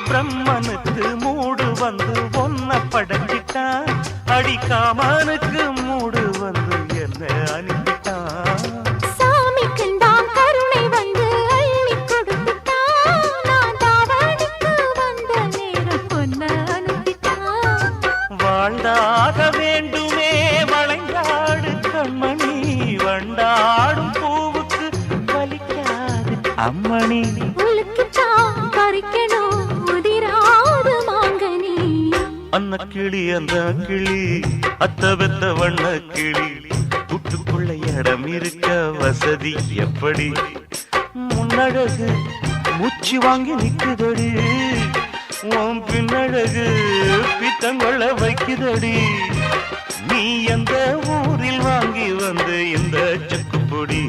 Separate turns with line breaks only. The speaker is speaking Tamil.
பிரம்மனுக்கு மூடு வந்து ஒன்ன படைச்சிட்டான், அடிக்காமனுக்கு மூடு வந்து என்ன அனுப்பிட்டான்.
சாமிக்கும் தான் கருணை வந்து அள்ளி கொடுத்துட்டான், நான் தாவணிக்கு வந்த நேரம் பொன்ன அனுப்பிட்டான்.
வாழ்ந்தாக வேண்டுமே வளைந்தாடு கண்மணி, வண்டாடும் பூவுக்கு வலிக்காது அம்மணி.
உலுக்குத்தான் பறிக்கணும் உதிராது மாங்கனி.
அன்ன கிளி அந்த கிளி அத்த பெத்த வண்ண கிளி, கூட்டுக்குள்ள இடம் இருக்க வசதி எப்படி? முன்னழகு மூச்சு வாங்கி நிக்குதடி, உன் பின்னழகு பித்தங்கொள்ள வைக்குதடி. நீ எந்த ஊரில் வாங்கி வந்து இந்த சக்குப்பொடி?